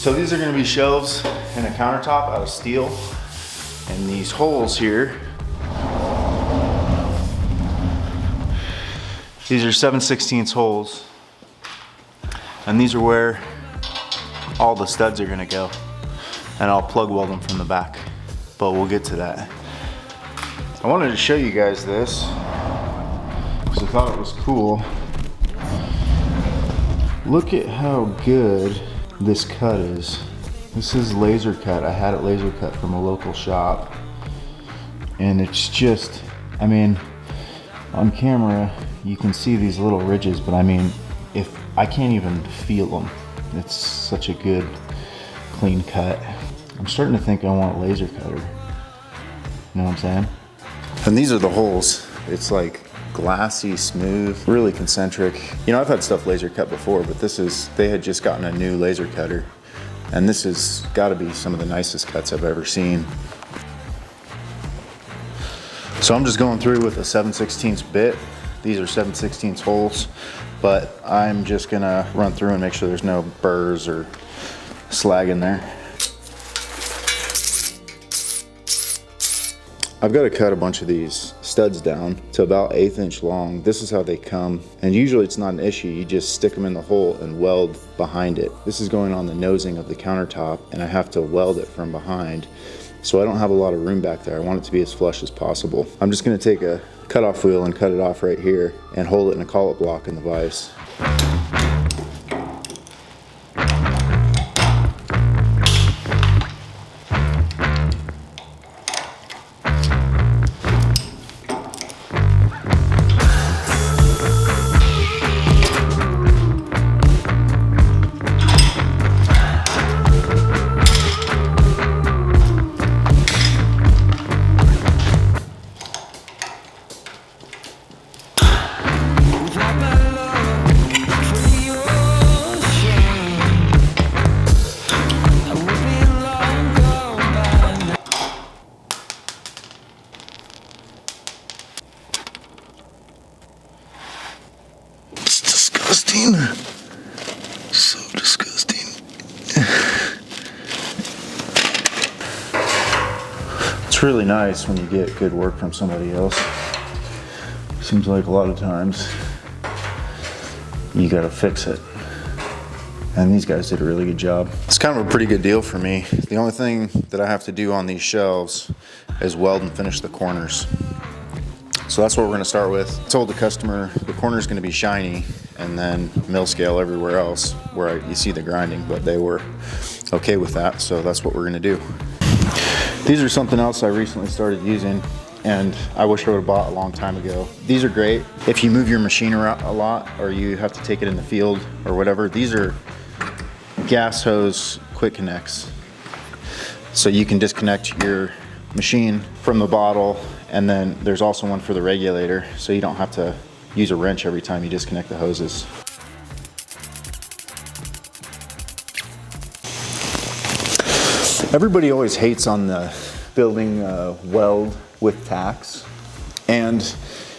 So these are gonna be shelves and a countertop out of steel. And these holes here, these are 7/16 holes. And these are where all the studs are gonna go. And I'll plug weld them from the back, but we'll get to that. I wanted to show you guys this because I thought it was cool. Look at how good this cut is. This is laser cut. I had it laser cut from a local shop. And it's just, I mean, on camera, you can see these little ridges, but I mean, if I can't even feel them. It's such a good, clean cut. I'm starting to think I want a laser cutter. You know what I'm saying? And these are the holes. It's like glassy, smooth, really concentric. You know, I've had stuff laser cut before, but this is, they had just gotten a new laser cutter. And this has got to be some of the nicest cuts I've ever seen. So I'm just going through with a 7/16 bit. These are 7/16 holes, but I'm just gonna run through and make sure there's no burrs or slag in there. I've got to cut a bunch of these studs down to about 1/8 inch long. This is how they come. And usually it's not an issue. You just stick them in the hole and weld behind it. This is going on the nosing of the countertop, and I have to weld it from behind. So I don't have a lot of room back there. I want it to be as flush as possible. I'm just gonna take a cutoff wheel and cut it off right here and hold it in a collet block in the vise. So disgusting. It's really nice when you get good work from somebody else. Seems like a lot of times you gotta fix it. And these guys did a really good job. It's kind of a pretty good deal for me. The only thing that I have to do on these shelves is weld and finish the corners. So that's what we're gonna start with. I told the customer the corner's gonna be shiny and then mill scale everywhere else where you see the grinding, but they were okay with that, so that's what we're gonna do. These are something else I recently started using, and I wish I would have bought a long time ago. These are great if you move your machine around a lot or you have to take it in the field or whatever. These are gas hose quick connects. So you can disconnect your machine from the bottle, and then there's also one for the regulator, so you don't have to use a wrench every time you disconnect the hoses. Everybody always hates on the building weld with tacks, and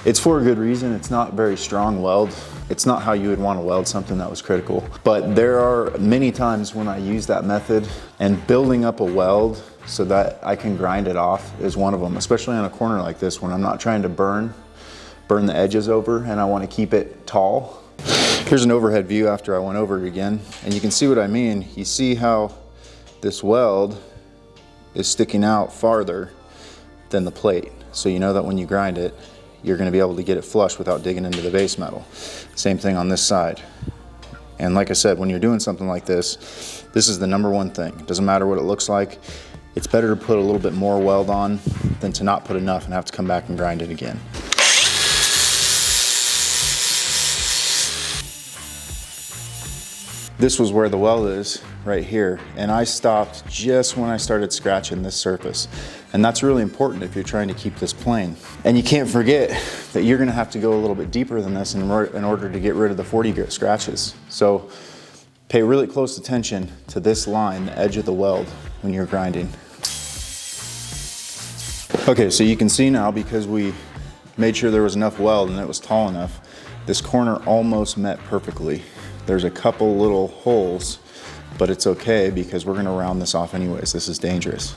it's for a good reason. It's not very strong weld. It's not how you would want to weld something that was critical. But there are many times when I use that method, and building up a weld so that I can grind it off is one of them, especially on a corner like this when I'm not trying to burn the edges over and I want to keep it tall. Here's an overhead view after I went over it again, and you can see what I mean. You see how this weld is sticking out farther than the plate. So you know that when you grind it, you're going to be able to get it flush without digging into the base metal. Same thing on this side. And like I said, when you're doing something like this, this is the #1 thing. It doesn't matter what it looks like. It's better to put a little bit more weld on than to not put enough and have to come back and grind it again. This was where the weld is, right here. And I stopped just when I started scratching this surface. And that's really important if you're trying to keep this plane. And you can't forget that you're gonna have to go a little bit deeper than this in order to get rid of the 40 grit scratches. So pay really close attention to this line, the edge of the weld, when you're grinding. Okay, so you can see now, because we made sure there was enough weld and it was tall enough, this corner almost met perfectly. There's a couple little holes but it's okay because we're gonna round this off anyways. This is dangerous.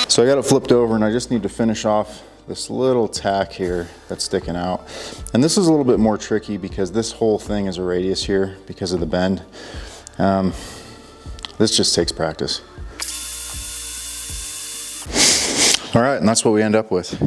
So I got it flipped over and I just need to finish off this little tack here that's sticking out. And this is a little bit more tricky because this whole thing is a radius here because of the bend. This just takes practice. All right, and that's what we end up with.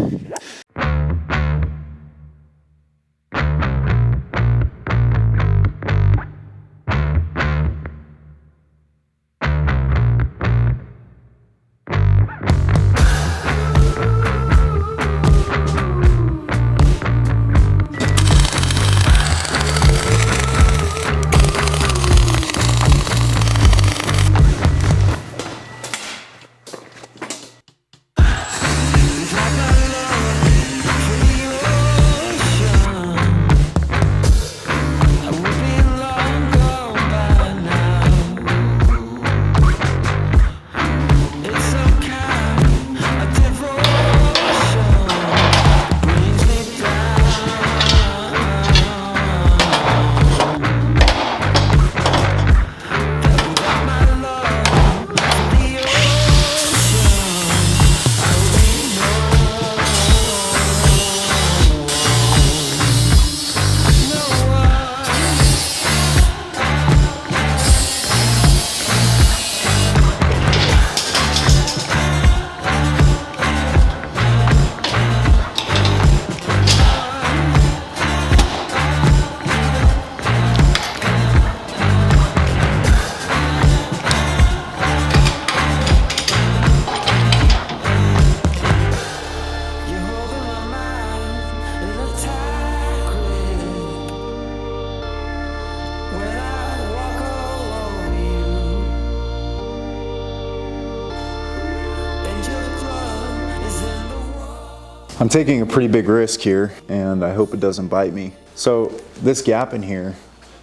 I'm taking a pretty big risk here and I hope it doesn't bite me. So this gap in here,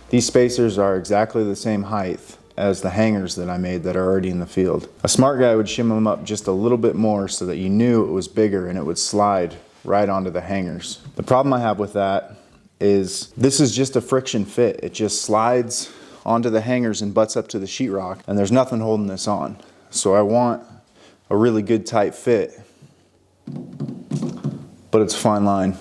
these spacers are exactly the same height as the hangers that I made that are already in the field. A smart guy would shim them up just a little bit more so that you knew it was bigger and it would slide right onto the hangers. The problem I have with that is this is just a friction fit. It just slides onto the hangers and butts up to the sheetrock and there's nothing holding this on. So I want a really good tight fit, but it's a fine line.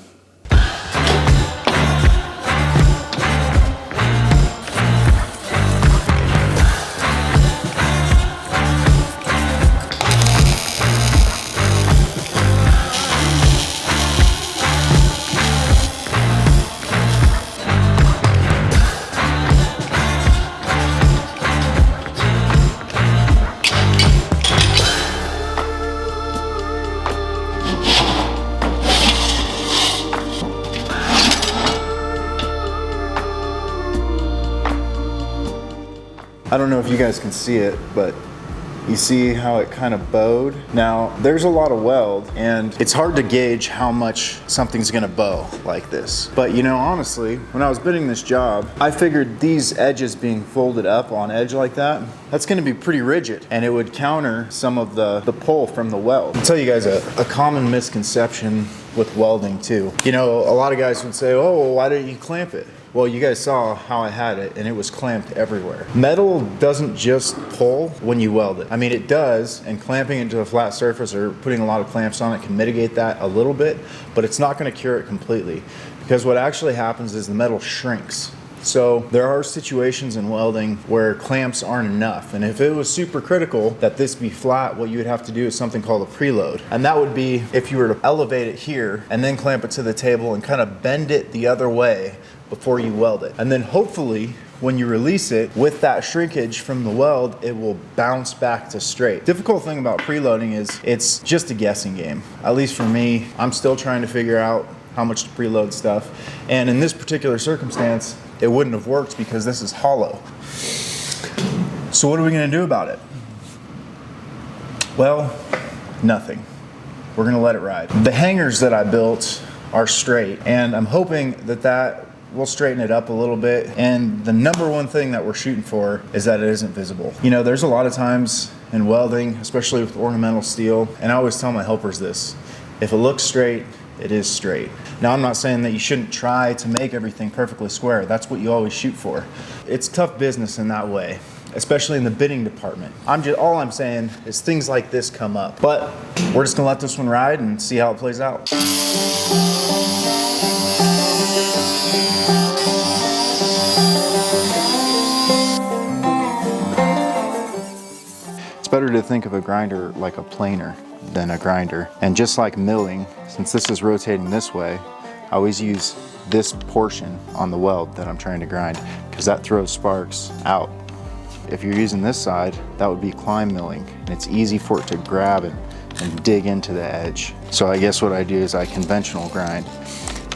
I don't know if you guys can see it, but you see how it kind of bowed? Now, there's a lot of weld, and it's hard to gauge how much something's gonna bow like this. But you know, honestly, when I was bidding this job, I figured these edges being folded up on edge like that, that's gonna be pretty rigid, and it would counter some of the pull from the weld. I'll tell you guys a common misconception with welding too. You know, a lot of guys would say, oh, well, why didn't you clamp it? Well, you guys saw how I had it and it was clamped everywhere. Metal doesn't just pull when you weld it. I mean, it does, and clamping it to a flat surface or putting a lot of clamps on it can mitigate that a little bit, but it's not gonna cure it completely because what actually happens is the metal shrinks. So there are situations in welding where clamps aren't enough, and if it was super critical that this be flat, what you would have to do is something called a preload, and that would be if you were to elevate it here and then clamp it to the table and kind of bend it the other way before you weld it. And then hopefully when you release it with that shrinkage from the weld, it will bounce back to straight. Difficult thing about preloading is it's just a guessing game. At least for me, I'm still trying to figure out how much to preload stuff. And in this particular circumstance, it wouldn't have worked because this is hollow. So what are we gonna do about it? Well, nothing. We're gonna let it ride. The hangers that I built are straight, and I'm hoping that that we'll straighten it up a little bit. And the number one thing that we're shooting for is that it isn't visible. You know, there's a lot of times in welding, especially with ornamental steel, and I always tell my helpers this: if it looks straight, it is straight. Now, I'm not saying that you shouldn't try to make everything perfectly square. That's what you always shoot for. It's tough business in that way, especially in the bidding department. All I'm saying is things like this come up. But we're just gonna let this one ride and see how it plays out. It's better to think of a grinder like a planer than a grinder. And just like milling, since this is rotating this way, I always use this portion on the weld that I'm trying to grind, because that throws sparks out. If you're using this side, that would be climb milling, and it's easy for it to grab and dig into the edge. So I guess what I do is I conventional grind,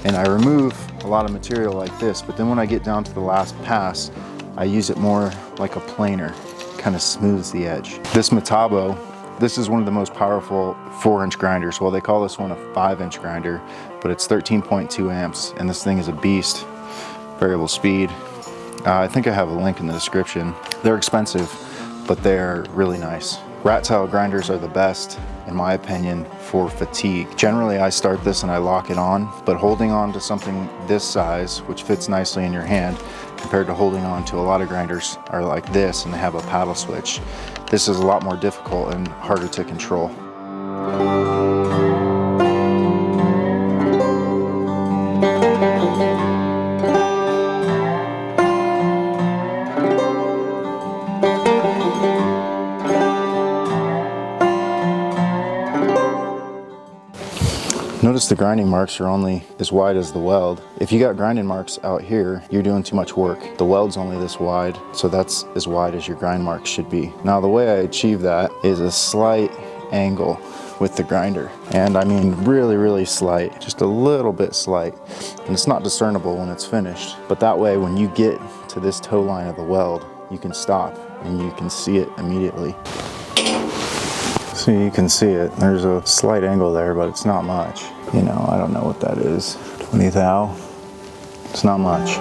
and I remove a lot of material like this, but then when I get down to the last pass, I use it more like a planer, kind of smooths the edge. This Metabo, this is one of the most powerful 4-inch grinders. Well, they call this one a 5-inch grinder, but it's 13.2 amps, and this thing is a beast. Variable speed. I think I have a link in the description. They're expensive, but they're really nice. Rat tail grinders are the best, in my opinion, for fatigue. Generally, I start this and I lock it on, but holding on to something this size, which fits nicely in your hand, compared to holding on to a lot of grinders are like this and they have a paddle switch. This is a lot more difficult and harder to control. Notice the grinding marks are only as wide as the weld. If you got grinding marks out here, you're doing too much work. The weld's only this wide, so that's as wide as your grind marks should be. Now, the way I achieve that is a slight angle with the grinder. And I mean really, really slight, just a little bit slight. And it's not discernible when it's finished. But that way, when you get to this toe line of the weld, you can stop and you can see it immediately. So you can see it. There's a slight angle there, but it's not much. You know, I don't know what that is. 20 thou. It's not much.